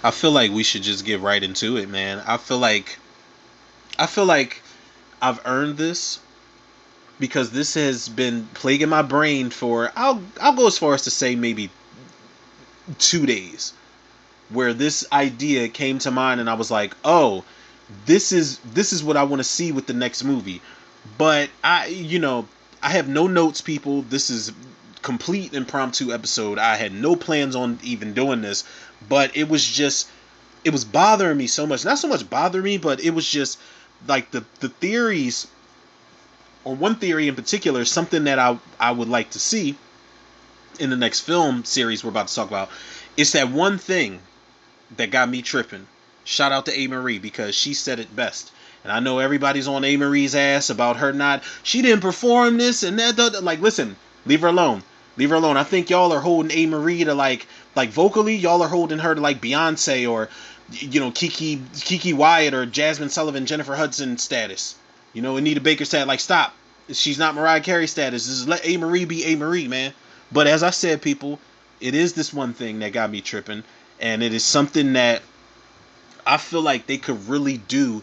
I feel like we should just get right into it, man. I feel like I've earned this because this has been plaguing my brain for I'll go as far as to say maybe 2 days, where this idea came to mind and I was like, oh, this is what I want to see with the next movie. But I have no notes, people. This is complete impromptu episode. I had no plans on even doing this, but it was bothering me so much. Not so much bothering me, but it was just like the theories, or one theory in particular, something that I would like to see in the next film series we're about to talk about. It's that one thing that got me tripping. Shout out to A. Marie because she said it best. And I know everybody's on A. Marie's ass about her not. She didn't perform this and that. Like, listen, leave her alone. Leave her alone. I think y'all are holding A. Marie to like vocally, y'all are holding her to like Beyonce or Kiki Wyatt or Jasmine Sullivan, Jennifer Hudson status. Anita Baker said, like, stop. She's not Mariah Carey status. Just let A. Marie be A. Marie, man. But as I said, people, it is this one thing that got me tripping, and it is something that I feel like they could really do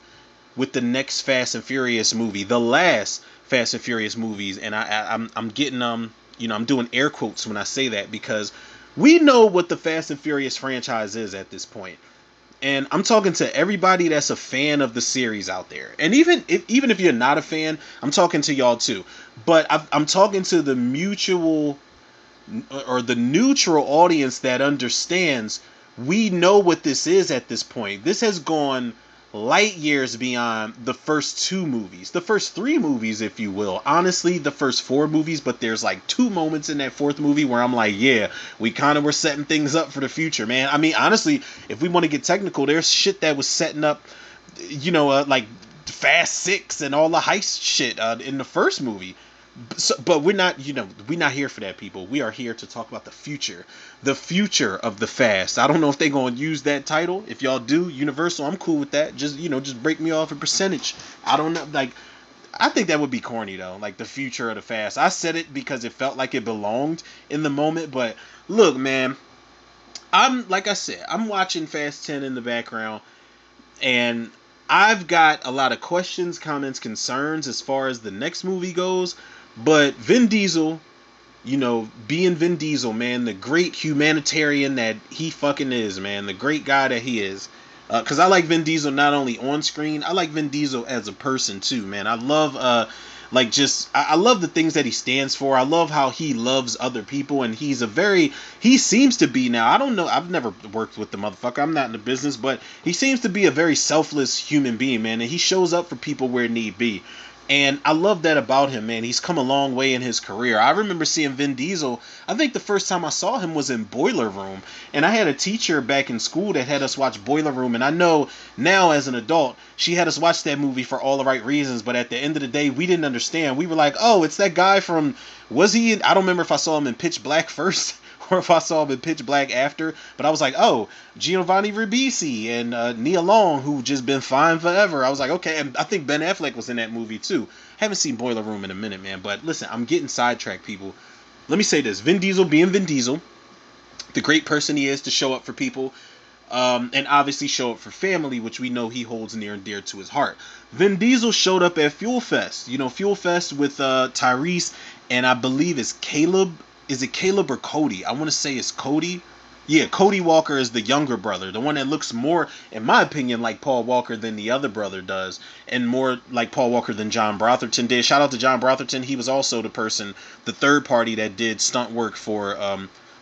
with the next Fast and Furious movie, the last Fast and Furious movies, and I'm getting I'm doing air quotes when I say that because we know what the Fast and Furious franchise is at this point. And I'm talking to everybody that's a fan of the series out there. And even if you're not a fan, I'm talking to y'all too. But I'm talking to the mutual or the neutral audience that understands we know what this is at this point. This has gone light years beyond the first two movies, the first three movies, if you will. Honestly, the first four movies, but there's like two moments in that fourth movie where I'm like, yeah, we kind of were setting things up for the future, man. I mean, honestly, if we want to get technical, there's shit that was setting up, like Fast Six and all the heist shit in the first movie. But we're not here for that, people. We are here to talk about the future of the Fast. I don't know if they're gonna use that title. If y'all do, Universal, I'm cool with that. Just break me off a percentage. I don't know, like, I think that would be corny though. Like, the future of the Fast. I said it because it felt like it belonged in the moment. But look, man, like I said, I'm watching Fast 10 in the background, and I've got a lot of questions, comments, concerns as far as the next movie goes. But Vin Diesel, being Vin Diesel, man, the great humanitarian that he fucking is, man, the great guy that he is. Because I like Vin Diesel not only on screen, I like Vin Diesel as a person too, man. I love, I love the things that he stands for. I love how he loves other people, and he seems to be now. I don't know, I've never worked with the motherfucker. I'm not in the business, but he seems to be a very selfless human being, man, and he shows up for people where need be. And I love that about him, man. He's come a long way in his career. I remember seeing Vin Diesel. I think the first time I saw him was in Boiler Room. And I had a teacher back in school that had us watch Boiler Room. And I know now as an adult, she had us watch that movie for all the right reasons. But at the end of the day, we didn't understand. We were like, oh, it's that guy from... Was he in... I don't remember if I saw him in Pitch Black first or if I saw him in Pitch Black after. But I was like, oh, Giovanni Ribisi and Nia Long, who just been fine forever. I was like, okay. And I think Ben Affleck was in that movie too. Haven't seen Boiler Room in a minute, man. But listen, I'm getting sidetracked, people. Let me say this. Vin Diesel being Vin Diesel, the great person he is to show up for people, and obviously show up for family, which we know he holds near and dear to his heart. Vin Diesel showed up at Fuel Fest. Fuel Fest with Tyrese, and I believe it's Caleb. Is it Caleb or Cody? I want to say it's Cody. Yeah, Cody Walker is the younger brother, the one that looks more, in my opinion, like Paul Walker than the other brother does, and more like Paul Walker than John Brotherton did. Shout out to John Brotherton. He was also the third party that did stunt work for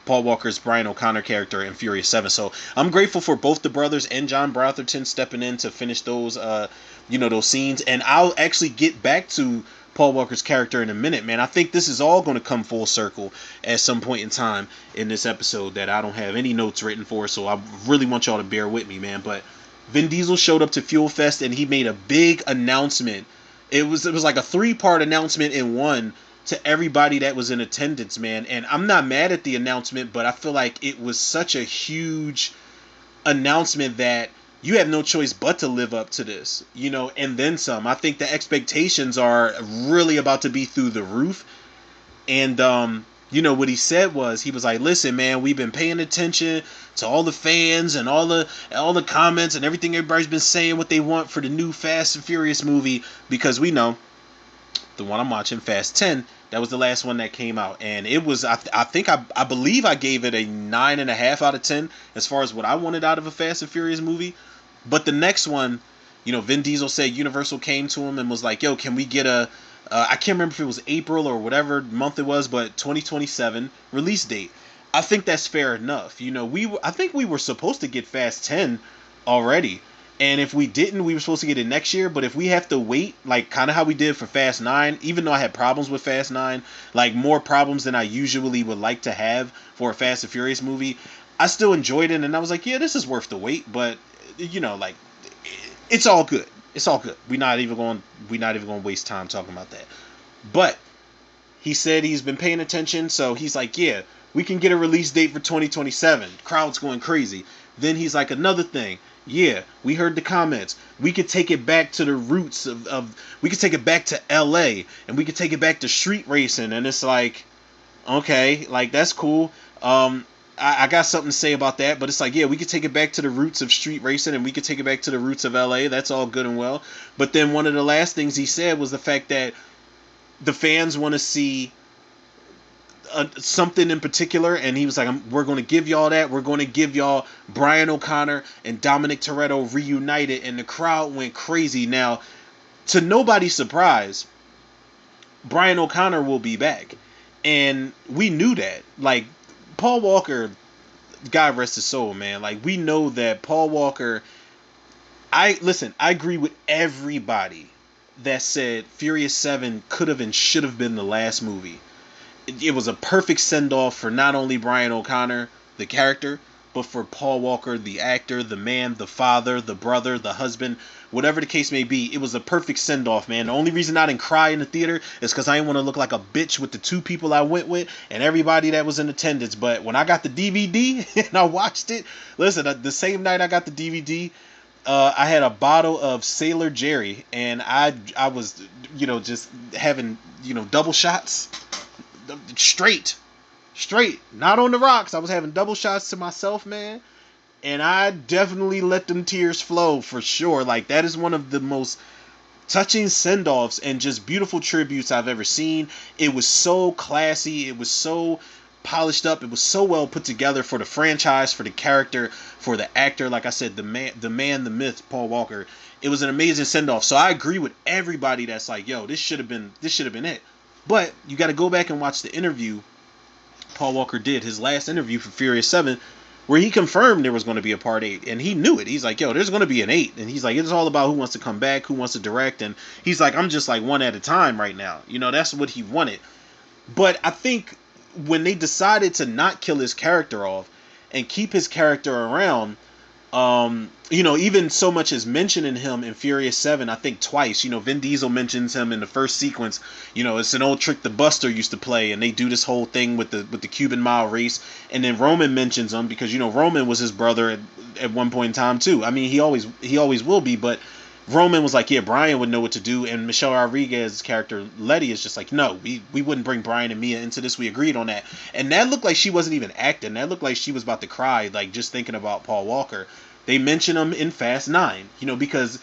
Paul Walker's Brian O'Connor character in Furious 7. So I'm grateful for both the brothers and John Brotherton stepping in to finish those scenes. And I'll actually get back to Paul Walker's character in a minute, man. I think this is all going to come full circle at some point in time in this episode that I don't have any notes written for, so I really want y'all to bear with me, man. But Vin Diesel showed up to Fuel Fest and he made a big announcement. It was like a 3-part announcement in one to everybody that was in attendance, man. And I'm not mad at the announcement, but I feel like it was such a huge announcement that you have no choice but to live up to this, and then some. I think the expectations are really about to be through the roof. And what he said was, he was like, listen, man, we've been paying attention to all the fans and all the comments and everything everybody's been saying what they want for the new Fast and Furious movie, because we know the one I'm watching, Fast 10, that was the last one that came out, and it was, I believe I gave it a 9.5 out of 10 as far as what I wanted out of a Fast and Furious movie. But the next one, Vin Diesel said Universal came to him and was like, yo, can we get a I can't remember if it was April or whatever month it was, but 2027 release date. I think that's fair enough. I think we were supposed to get Fast 10 already. And if we didn't, we were supposed to get it next year. But if we have to wait, like kind of how we did for Fast 9, even though I had problems with Fast 9, like more problems than I usually would like to have for a Fast and Furious movie, I still enjoyed it. And I was like, yeah, this is worth the wait. But, like, it's all good. It's all good. We're not even going to waste time talking about that. But he said he's been paying attention. So he's like, yeah, we can get a release date for 2027. Crowd's going crazy. Then he's like, another thing. Yeah, we heard the comments. We could take it back to the roots of we could take it back to LA, and we could take it back to street racing. And it's like, okay, like that's cool. I got something to say about that, but it's like, yeah, we could take it back to the roots of street racing, and we could take it back to the roots of LA. That's all good and well. But then one of the last things he said was the fact that the fans want to see something in particular, and he was like, we're going to give y'all that. We're going to give y'all Brian O'Connor and Dominic Toretto reunited, and the crowd went crazy. Now, to nobody's surprise, Brian O'Connor will be back, and we knew that. Like, Paul Walker, God rest his soul, man. Like, we know that Paul Walker. I agree with everybody that said Furious 7 could have and should have been the last movie. It was a perfect send-off for not only Brian O'Connor, the character, but for Paul Walker, the actor, the man, the father, the brother, the husband, whatever the case may be. It was a perfect send-off, man. The only reason I didn't cry in the theater is because I didn't want to look like a bitch with the two people I went with and everybody that was in attendance. But when I got the DVD and I watched it, listen, the same night I got the DVD, I had a bottle of Sailor Jerry, and I was, just having, double shots. Straight, not on the rocks. I was having double shots to myself, man, and I definitely let them tears flow for sure. Like, that is one of the most touching send-offs and just beautiful tributes I've ever seen. It was so classy, it was so polished up, it was so well put together for the franchise, for the character, for the actor. Like I said, the man, the myth, Paul Walker. It was an amazing send-off. So I agree with everybody that's like, yo, this should have been it. But you got to go back and watch the interview Paul Walker did, his last interview for Furious 7, where he confirmed there was going to be a part 8, and he knew it. He's like, yo, there's going to be an 8, and he's like, it's all about who wants to come back, who wants to direct, and he's like, I'm just like one at a time right now. That's what he wanted. But I think when they decided to not kill his character off and keep his character around, even so much as mentioning him in Furious 7, I think twice. Vin Diesel mentions him in the first sequence. It's an old trick the Buster used to play, and they do this whole thing with the Cuban Mile race. And then Roman mentions him because Roman was his brother at one point in time too. I mean, he always will be, but Roman was like, yeah, Brian would know what to do, and Michelle Rodriguez's character Letty is just like, no, we wouldn't bring Brian and Mia into this. We agreed on that, and that looked like she wasn't even acting. That looked like she was about to cry, like just thinking about Paul Walker. They mention him in Fast 9, because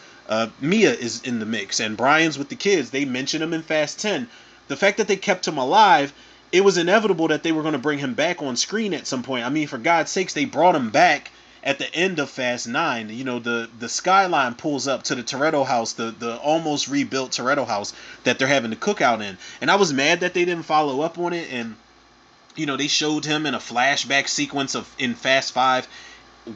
Mia is in the mix, and Brian's with the kids. They mention him in Fast 10. The fact that they kept him alive, it was inevitable that they were going to bring him back on screen at some point. I mean, for God's sakes, they brought him back at the end of Fast 9. The skyline pulls up to the Toretto house, the almost rebuilt Toretto house that they're having the cookout in. And I was mad that they didn't follow up on it. And, they showed him in a flashback sequence in Fast 5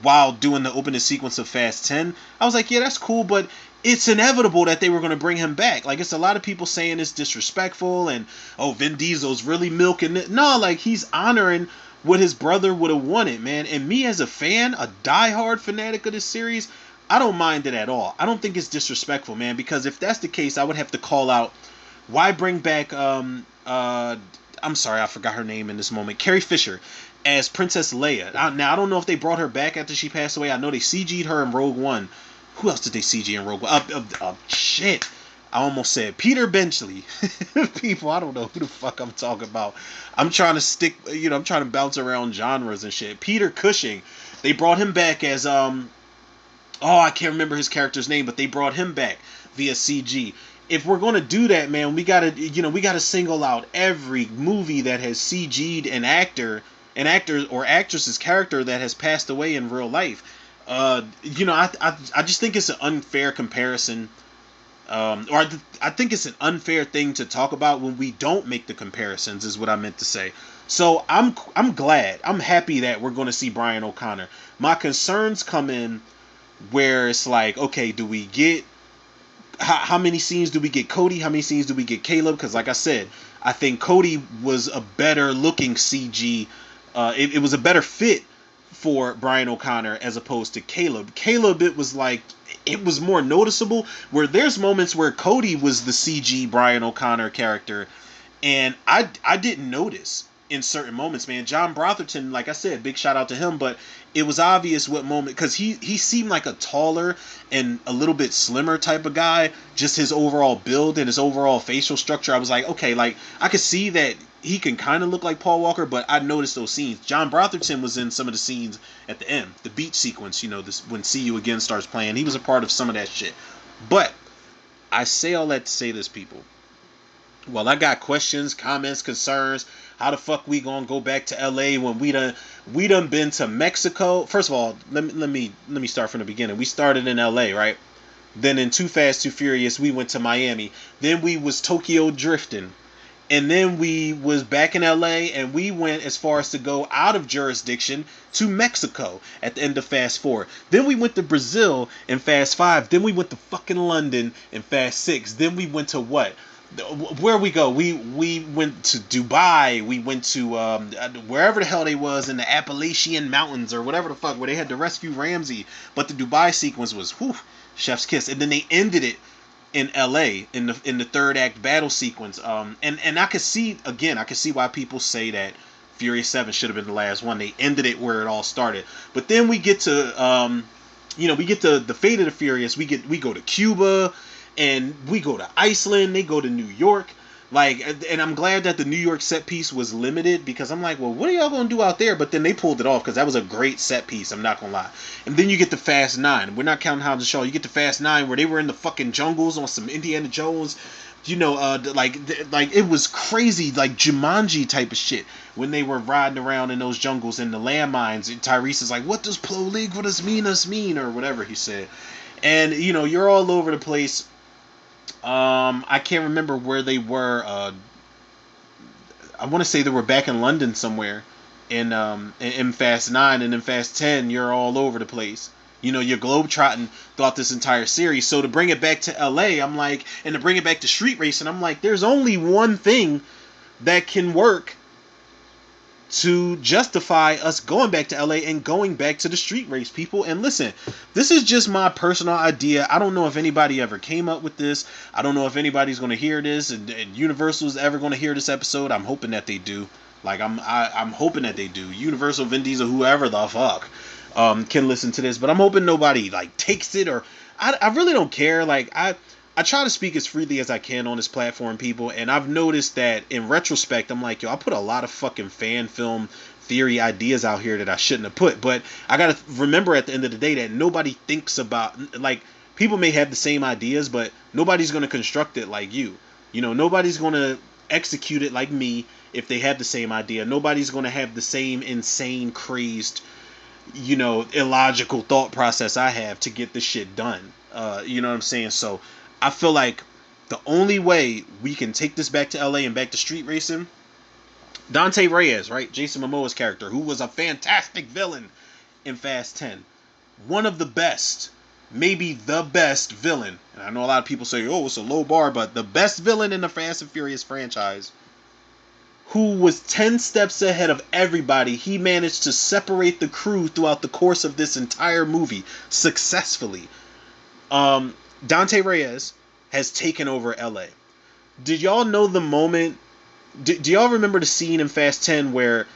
while doing the opening sequence of Fast 10. I was like, yeah, that's cool, but it's inevitable that they were going to bring him back. Like, it's a lot of people saying it's disrespectful and, oh, Vin Diesel's really milking it. No, like, he's honoring what his brother would have wanted, man. And me as a fan, a diehard fanatic of this series, I don't mind it at all. I don't think it's disrespectful, man, because if that's the case, I would have to call out, why bring back, I'm sorry, I forgot her name in this moment, Carrie Fisher as Princess Leia. Now, I don't know if they brought her back after she passed away. I know they CG'd her in Rogue One. Who else did they CG in Rogue One? Shit. I almost said Peter Benchley. People, I don't know who the fuck I'm talking about. I'm trying to stick, I'm trying to bounce around genres and shit. Peter Cushing, they brought him back as oh, I can't remember his character's name, but they brought him back via CG. If we're gonna do that, man, we gotta, we gotta single out every movie that has CG'd an actor or actress's character that has passed away in real life. I just think it's an unfair comparison, I think it's an unfair thing to talk about when we don't make the comparisons, is what I meant to say. So I'm glad, I'm happy that we're going to see Brian O'Connor. My concerns come in where it's like, okay, do we get how many scenes do we get Cody? How many scenes do we get Caleb? Because like I said, I think Cody was a better looking CG. It was a better fit for Brian O'Connor as opposed to Caleb. Caleb, it was like, it was more noticeable, where there's moments where Cody was the CG Brian O'Connor character, and I didn't notice in certain moments, man. John Brotherton, like I said, big shout out to him, but it was obvious what moment, because he seemed like a taller and a little bit slimmer type of guy, just his overall build and his overall facial structure. I was like, okay, like I could see that he can kind of look like Paul Walker, but I noticed those scenes. John Brotherton was in some of the scenes at the end, the beach sequence, this when See You Again starts playing. He was a part of some of that shit. But I say all that to say this, people. Well, I got questions, comments, concerns. How the fuck we gonna go back to LA when we done been to Mexico? First of all, let me start from the beginning. We started in LA, right? Then in Too Fast, Too Furious, we went to Miami. Then we was Tokyo drifting. And then we was back in LA, and we went as far as to go out of jurisdiction to Mexico at the end of Fast 4. Then we went to Brazil in Fast 5. Then we went to fucking London in Fast 6. Then we went to what? Where we go? We went to Dubai. We went to wherever the hell they was in the Appalachian Mountains or whatever the fuck, where they had to rescue Ramsey. But the Dubai sequence was chef's kiss. And then they ended it in LA in the third act battle sequence. And I could see why people say that Furious 7 should have been the last one. They ended it where it all started. But then we get to we get to the Fate of the Furious. We go to Cuba, and we go to Iceland. They go to New York. Like, and I'm glad that the New York set piece was limited, because I'm like, well, what are y'all gonna do out there? But then they pulled it off, because that was a great set piece. I'm not gonna lie. And then you get the Fast 9. We're not counting Hobbs and Shaw. You get the Fast 9 where they were in the fucking jungles on some Indiana Jones, like it was crazy, like Jumanji type of shit when they were riding around in those jungles in the landmines. And Tyrese is like, what does Proligvatus mean, or whatever he said. And you're all over the place. I can't remember where they were. I want to say they were back in London somewhere in Fast 9, and in Fast 10 you're all over the place. You're globetrotting throughout this entire series. So to bring it back to LA, I'm like, and to bring it back to street racing, I'm like, there's only one thing that can work to justify us going back to LA and going back to the street race, people. And listen, this is just my personal idea. I don't know if anybody ever came up with this. I don't know if anybody's going to hear this, and Universal's ever going to hear this episode. I'm hoping that they do. Like, I'm hoping that they do. Universal, Vin Diesel, whoever the fuck can listen to this. But I'm hoping nobody like takes it, or I really don't care. Like, I try to speak as freely as I can on this platform, people, and I've noticed that in retrospect, I'm like, yo, I put a lot of fucking fan film theory ideas out here that I shouldn't have put. But I gotta remember at the end of the day that nobody thinks about, like, people may have the same ideas, but nobody's gonna construct it like you. Nobody's gonna execute it like me if they have the same idea. Nobody's gonna have the same insane, crazed, illogical thought process I have to get this shit done. You know what I'm saying? So I feel like the only way we can take this back to LA and back to street racing, Dante Reyes, right? Jason Momoa's character, who was a fantastic villain in Fast 10. One of the best, maybe the best villain. And I know a lot of people say, oh, it's a low bar, but the best villain in the Fast and Furious franchise, who was 10 steps ahead of everybody. He managed to separate the crew throughout the course of this entire movie successfully. Dante Reyes has taken over LA. Did y'all know the moment? Do y'all remember the scene in Fast 10 where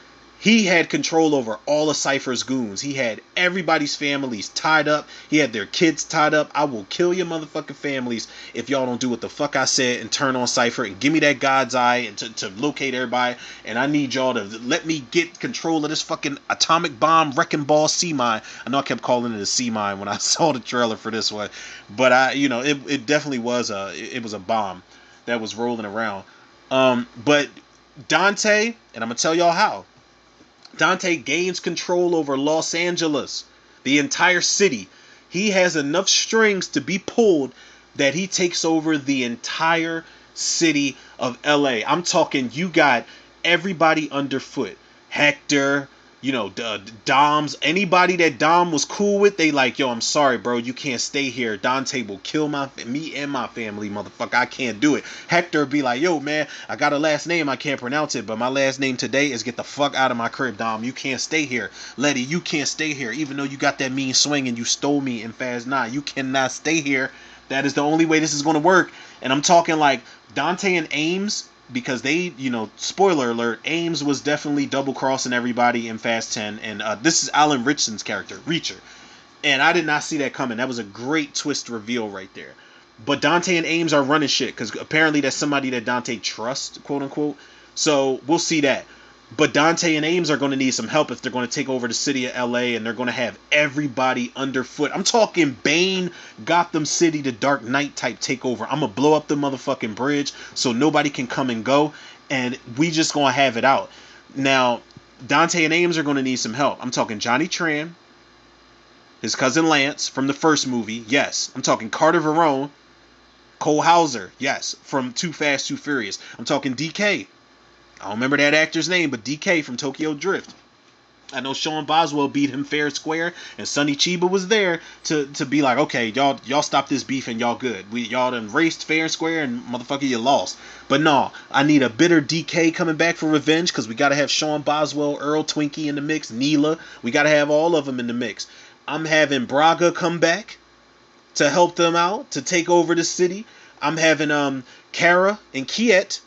He had control over all of Cypher's goons. He had everybody's families tied up. He had their kids tied up. I will kill your motherfucking families if y'all don't do what the fuck I said and turn on Cypher and give me that God's eye and to locate everybody. And I need y'all to let me get control of this fucking atomic bomb wrecking ball sea mine. I know I kept calling it a sea mine when I saw the trailer for this one, but it definitely was it was a bomb that was rolling around. But Dante, and I'm gonna tell y'all how. Dante gains control over Los Angeles, the entire city. He has enough strings to be pulled that he takes over the entire city of LA. I'm talking, you got everybody underfoot. Hector, Dom's, anybody that Dom was cool with, they like, yo, I'm sorry, bro, you can't stay here. Dante will kill me and my family, motherfucker. I can't do it. Hector be like, yo, man, I got a last name, I can't pronounce it, but my last name today is get the fuck out of my crib, Dom. You can't stay here. Letty, you can't stay here. Even though you got that mean swing and you stole me in Fast 9, you cannot stay here. That is the only way this is going to work. And I'm talking like Dante and Ames, because they, spoiler alert, Ames was definitely double crossing everybody in Fast 10, and this is Alan Richson's character, Reacher, and I did not see that coming. That was a great twist reveal right there. But Dante and Ames are running shit because apparently that's somebody that Dante trusts, quote unquote. So we'll see that. But Dante and Ames are going to need some help if they're going to take over the city of LA, and they're going to have everybody underfoot. I'm talking Bane, Gotham City, the Dark Knight type takeover. I'm going to blow up the motherfucking bridge so nobody can come and go, and we just going to have it out. Now, Dante and Ames are going to need some help. I'm talking Johnny Tran, his cousin Lance from the first movie, yes. I'm talking Carter Verone, Cole Hauser, yes, from Too Fast, Too Furious. I'm talking DK. I don't remember that actor's name, but DK from Tokyo Drift. I know Sean Boswell beat him fair and square, and Sonny Chiba was there to be like, okay, y'all stop this beef and y'all good. Y'all done raced fair and square, and motherfucker, you lost. But no, I need a bitter DK coming back for revenge, because we got to have Sean Boswell, Earl Twinkie in the mix, Neela. We got to have all of them in the mix. I'm having Braga come back to help them out, to take over the city. I'm having Kara and Kiet.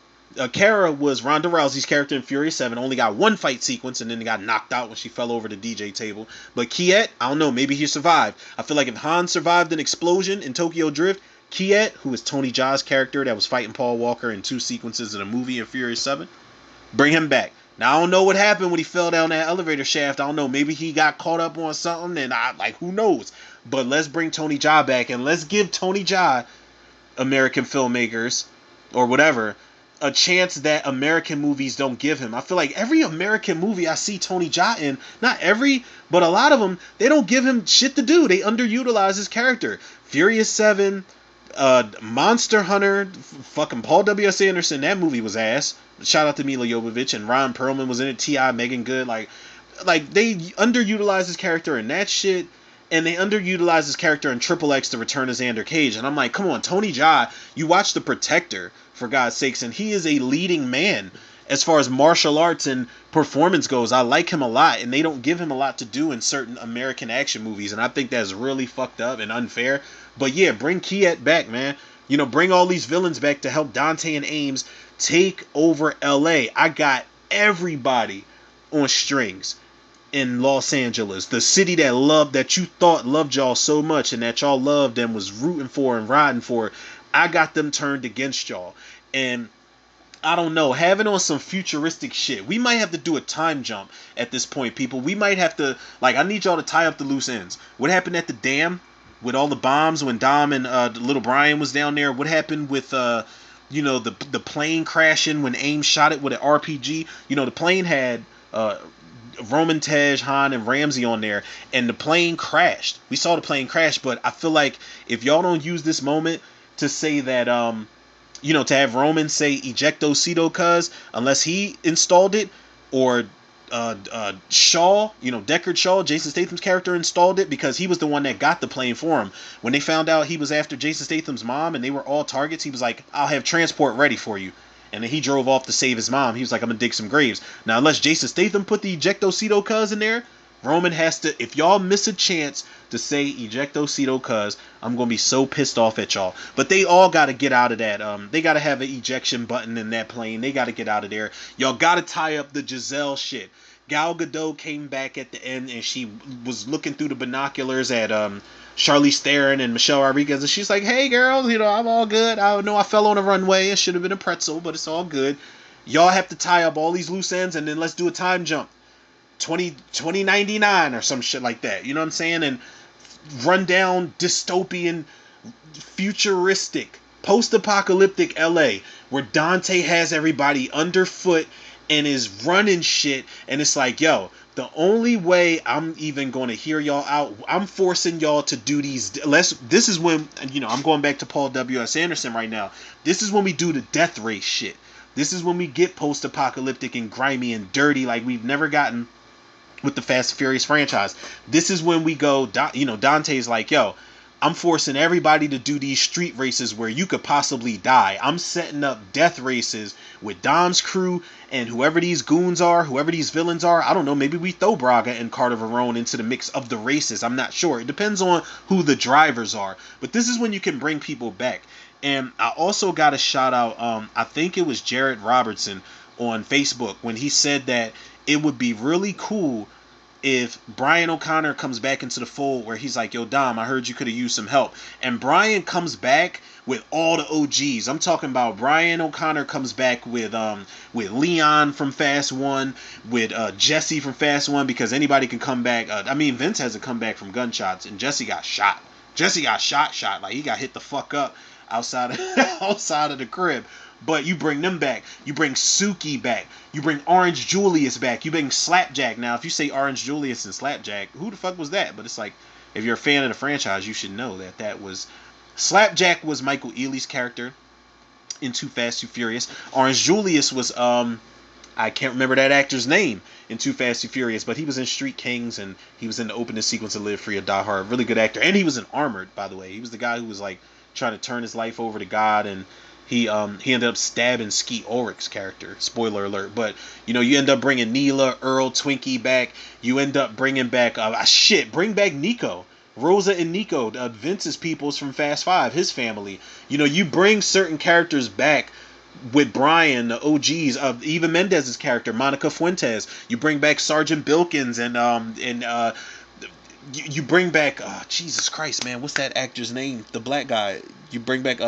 Kara was Ronda Rousey's character in Fury 7. Only got one fight sequence and then got knocked out when she fell over the DJ table. But Kiet, I don't know, maybe he survived. I feel like if Han survived an explosion in Tokyo Drift, Kiet, who is Tony Jaa's character that was fighting Paul Walker in 2 sequences in a movie in Fury 7, bring him back. Now, I don't know what happened when he fell down that elevator shaft. I don't know. Maybe he got caught up on something, and who knows? But let's bring Tony Jaa back, and let's give Tony Jaa, American filmmakers, or whatever, a chance that American movies don't give him. I feel like every American movie I see Tony Jaa in, not every, but a lot of them, they don't give him shit to do. They underutilize his character. Furious 7, Monster Hunter, fucking Paul W.S. Anderson, that movie was ass. Shout out to Mila Jovovich, and Ron Perlman was in it, T.I., Megan Good. Like they underutilize his character in that shit. And they underutilize his character in Triple X to Return of Xander Cage. And I'm like, come on, Tony Jaa, you watch The Protector, for God's sakes, and he is a leading man as far as martial arts and performance goes. I like him a lot, and they don't give him a lot to do in certain American action movies, and I think that's really fucked up and unfair. But yeah, bring Kiet back, man. Bring all these villains back to help Dante and Ames take over LA. I got everybody on strings in Los Angeles, the city that you thought loved y'all so much, and that y'all loved and was rooting for and riding for. I got them turned against y'all. And I don't know, having on some futuristic shit. We might have to do a time jump at this point, people. We might have to, I need y'all to tie up the loose ends. What happened at the dam with all the bombs when Dom and little Brian was down there? What happened with the plane crashing when Ames shot it with an RPG? The plane had Roman, Tej, Han, and Ramsey on there, and the plane crashed. We saw the plane crash, but I feel like if y'all don't use this moment to say that, to have Roman say ejectocito cuz, unless he installed it, or Shaw, Deckard Shaw, Jason Statham's character, installed it, because he was the one that got the plane for him. When they found out he was after Jason Statham's mom and they were all targets, he was like, I'll have transport ready for you. And then he drove off to save his mom. He was like, I'm gonna dig some graves. Now, unless Jason Statham put the ejectocito cuz in there, Roman has to, if y'all miss a chance to say ejectocito cuz, I'm gonna be so pissed off at y'all. But they all gotta get out of that. They gotta have an ejection button in that plane. They gotta get out of there. Y'all gotta tie up the Giselle shit. Gal Gadot came back at the end, and she was looking through the binoculars at Charlize Theron and Michelle Rodriguez, and she's like, "Hey, girl, I'm all good. I know I fell on a runway. It should have been a pretzel, but it's all good. Y'all have to tie up all these loose ends, and then let's do a time jump, 2099 or some shit like that. You know what I'm saying? And run down dystopian, futuristic, post-apocalyptic LA where Dante has everybody underfoot and is running shit, and it's like, yo, the only way I'm even going to hear y'all out, I'm forcing y'all to do these. This is when, I'm going back to Paul W.S. Anderson right now. This is when we do the death race shit. This is when we get post-apocalyptic and grimy and dirty like we've never gotten with the Fast and Furious franchise. This is when we go, Dante's like, yo, I'm forcing everybody to do these street races where you could possibly die. I'm setting up death races with Dom's crew and whoever these goons are, whoever these villains are. I don't know, maybe we throw Braga and Carter Verone into the mix of the races. I'm not sure. It depends on who the drivers are. But this is when you can bring people back. And I also got a shout out, I think it was Jared Robertson on Facebook when he said that it would be really cool if Brian O'Connor comes back into the fold where he's like, yo, Dom, I heard you could have used some help. And Brian comes back with all the OGs. I'm talking about Brian O'Connor comes back with Leon from Fast 1, with Jesse from Fast 1, because anybody can come back. Vince hasn't come back from gunshots, and Jesse got shot. Jesse got shot. Like, he got hit the fuck up outside of, outside of the crib. But you bring them back. You bring Suki back. You bring Orange Julius back. You bring Slapjack. Now, if you say Orange Julius and Slapjack, who the fuck was that? But it's like, if you're a fan of the franchise, you should know that was... Slapjack was Michael Ealy's character in Too Fast, Too Furious. Orange Julius was, I can't remember that actor's name in Too Fast, Too Furious, but he was in Street Kings, and he was in the opening sequence of Live Free or Die Hard. Really good actor. And he was in Armored, by the way. He was the guy who was, like, trying to turn his life over to God, and he ended up stabbing Skeet Ulrich's character. Spoiler alert. But, you end up bringing Neela, Earl, Twinkie back. You end up bringing back... bring back Nico. Rosa and Nico, Vince's peoples from Fast 5, his family. You bring certain characters back with Brian, the OGs of Eva Mendez's character, Monica Fuentes. You bring back Sergeant Bilkins you bring back... Jesus Christ, man. What's that actor's name? The black guy. You bring back...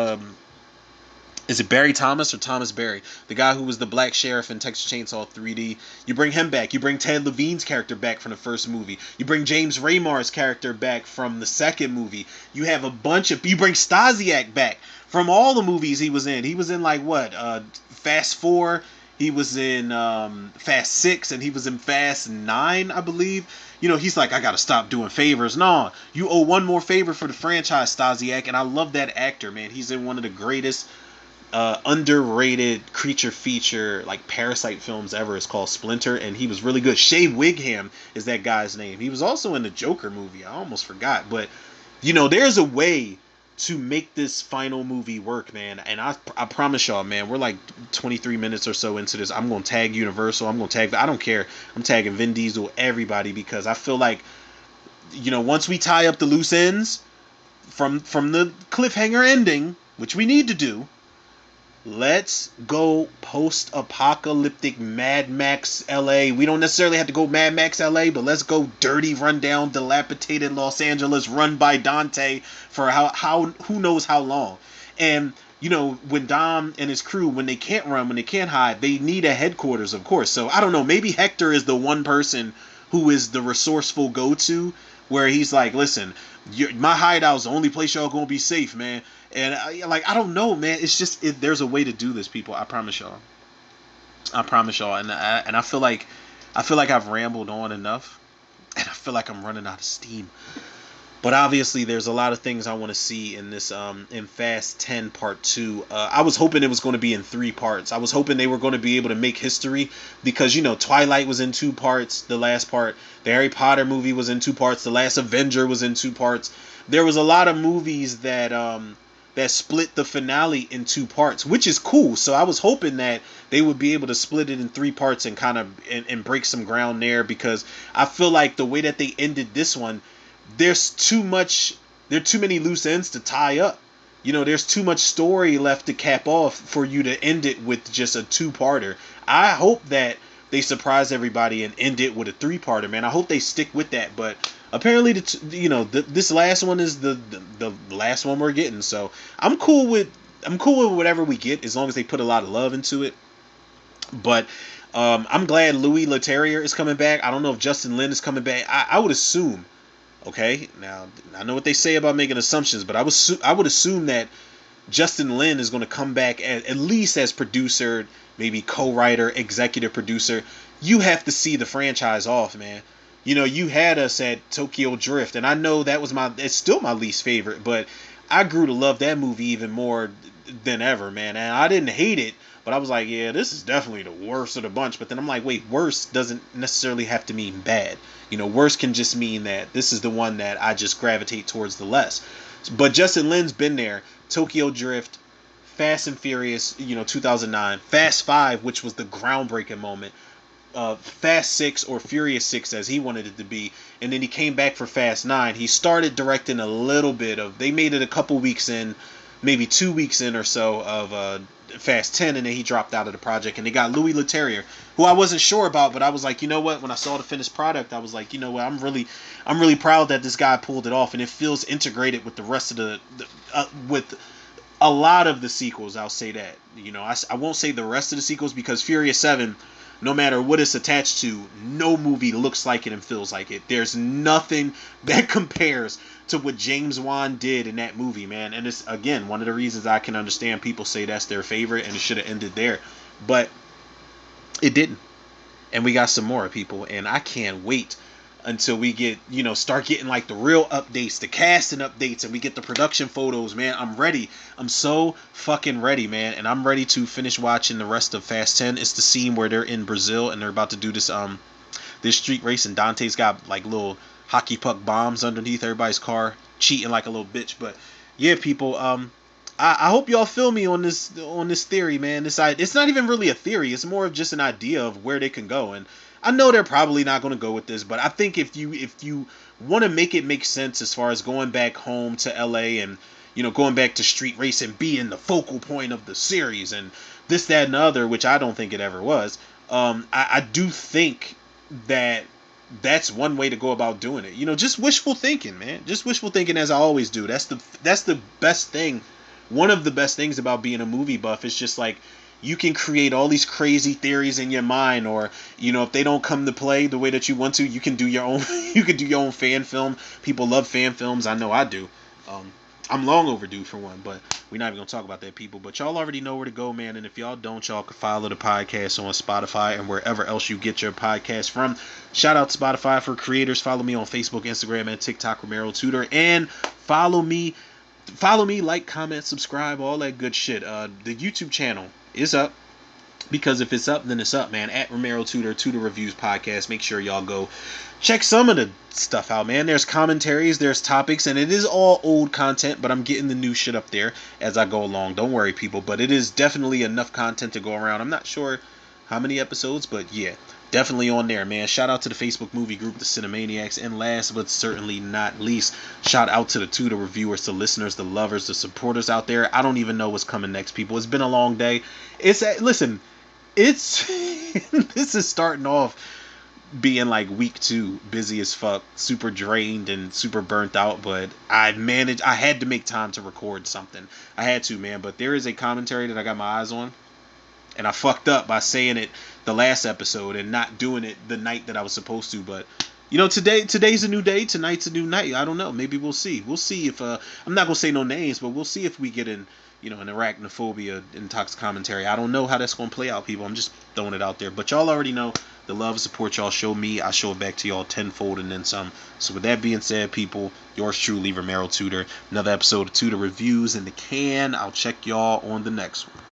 Is it Barry Thomas or Thomas Barry? The guy who was the black sheriff in Texas Chainsaw 3D. You bring him back. You bring Ted Levine's character back from the first movie. You bring James Raymar's character back from the second movie. You have a bunch of... You bring Stasiak back from all the movies he was in. He was in, like, what? Fast 4. He was in Fast 6. And he was in Fast 9, I believe. He's like, I gotta stop doing favors. No, you owe one more favor for the franchise, Stasiak. And I love that actor, man. He's in one of the greatest... underrated creature feature like Parasite films ever. Is called Splinter, and he was really good. Shea Wigham is that guy's name. He was also in the Joker movie. I almost forgot, but there's a way to make this final movie work, man. And I promise y'all, man, we're like 23 minutes or so into this. I'm gonna tag Universal. I'm gonna tag... I don't care. I'm tagging Vin Diesel, everybody, because I feel like once we tie up the loose ends from the cliffhanger ending, which we need to do. Let's go post-apocalyptic Mad Max LA. We don't necessarily have to go Mad Max LA, but let's go dirty, rundown, dilapidated Los Angeles run by Dante for how who knows how long. And when Dom and his crew, when they can't run, when they can't hide, they need a headquarters, of course. So I don't know, maybe Hector is the one person who is the resourceful go-to, where he's like, listen, my hideout's the only place y'all gonna be safe, man. And I don't know, man. It's just there's a way to do this, people. I promise y'all. And I feel like I've rambled on enough, and I feel like I'm running out of steam. But obviously, there's a lot of things I want to see in this in Fast 10 Part 2. I was hoping it was going to be in 3 parts. I was hoping they were going to be able to make history because Twilight was in 2 parts. The last part, the Harry Potter movie was in 2 parts. The Last Avenger was in 2 parts. There was a lot of movies that split the finale in 2 parts, which is cool. So I was hoping that they would be able to split it in 3 parts and kind of and break some ground there, because I feel like the way that they ended this one, there are too many loose ends to tie up. There's too much story left to cap off for you to end it with just a 2-parter. I hope that they surprise everybody and end it with a 3-parter, man. I hope they stick with that. But apparently, this last one is the last one we're getting. So I'm cool with whatever we get as long as they put a lot of love into it. But I'm glad Louis Leterrier is coming back. I don't know if Justin Lin is coming back. I would assume. Okay, now I know what they say about making assumptions, but I would assume that Justin Lin is going to come back at least as producer, maybe co-writer, executive producer. You have to see the franchise off, man. You know, you had us at Tokyo Drift, and I know it's still my least favorite, but I grew to love that movie even more than ever, man. And I didn't hate it, but I was like, yeah, this is definitely the worst of the bunch. But then I'm like, wait, worst doesn't necessarily have to mean bad. You know, worst can just mean that this is the one that I just gravitate towards the less. But Justin Lin's been there. Tokyo Drift, Fast and Furious, 2009, Fast 5, which was the groundbreaking moment, Fast 6 or Furious 6 as he wanted it to be, and then he came back for Fast 9. He started directing a little bit of, they made it a couple weeks in, maybe 2 weeks in or so of Fast 10, and then he dropped out of the project, and they got Louis Leterrier, who I wasn't sure about, but I was like, you know what, when I saw the finished product, I was like, you know what, I'm really proud that this guy pulled it off, and it feels integrated with the rest of with a lot of the sequels. I'll say that. I won't say the rest of the sequels, because Furious 7, no matter what it's attached to, no movie looks like it and feels like it. There's nothing that compares to what James Wan did in that movie, man. And it's, again, one of the reasons I can understand people say that's their favorite and it should have ended there. But it didn't. And we got some more, people. And I can't wait until we get, start getting like the real updates, the casting updates, and we get the production photos, man. I'm ready. I'm so fucking ready, man. And I'm ready to finish watching the rest of Fast 10. It's the scene where they're in Brazil and they're about to do this street race, and Dante's got like little hockey puck bombs underneath everybody's car, cheating like a little bitch. But yeah, people, I hope y'all feel me on this theory, man. It's not even really a theory. It's more of just an idea of where they can go. And I know they're probably not going to go with this, but I think if you want to make it make sense as far as going back home to LA and going back to street racing being the focal point of the series and this, that, and the other, which I don't think it ever was. I do think that that's one way to go about doing it. Just wishful thinking, man. Just wishful thinking, as I always do. That's the best thing. One of the best things about being a movie buff is just like, you can create all these crazy theories in your mind, or if they don't come to play the way that you want to, you can do your own you can do your own fan film. People love fan films. I know I do. I'm long overdue for one, but we're not even gonna talk about that, people. But y'all already know where to go, man. And if y'all don't, y'all can follow the podcast on Spotify and wherever else you get your podcast from. Shout out to Spotify for creators. Follow me on Facebook, Instagram, and TikTok, Romero Tutor, and follow me, like, comment, subscribe, all that good shit. The YouTube channel is up, because if it's up, then it's up, man. At Romero Tutor Reviews Podcast. Make sure y'all go check some of the stuff out, man. There's commentaries, there's topics, and it is all old content, but I'm getting the new shit up there as I go along. Don't worry, people, but it is definitely enough content to go around. I'm not sure how many episodes, but yeah, definitely on there, man. Shout out to the Facebook movie group, the Cinemaniacs, and last but certainly not least, shout out to the Tutor reviewers, the listeners, the lovers, the supporters out there. I don't even know what's coming next, people. It's been a long day. Listen, it's this is starting off being like week 2, busy as fuck, super drained and super burnt out, but I had to make time to record something. I had to, man. But there is a commentary that I got my eyes on, and I fucked up by saying it the last episode and not doing it the night that I was supposed to. But today's a new day, tonight's a new night. I don't know, maybe we'll see if I'm not gonna say no names, but we'll see if we get in an arachnophobia intox commentary. I don't know how that's gonna play out, people. I'm just throwing it out there, but y'all already know the love and support y'all show me, I show it back to y'all tenfold and then some. So with that being said, people, yours truly, Romero Tutor. Another episode of Tutor Reviews in the can. I'll check y'all on the next one.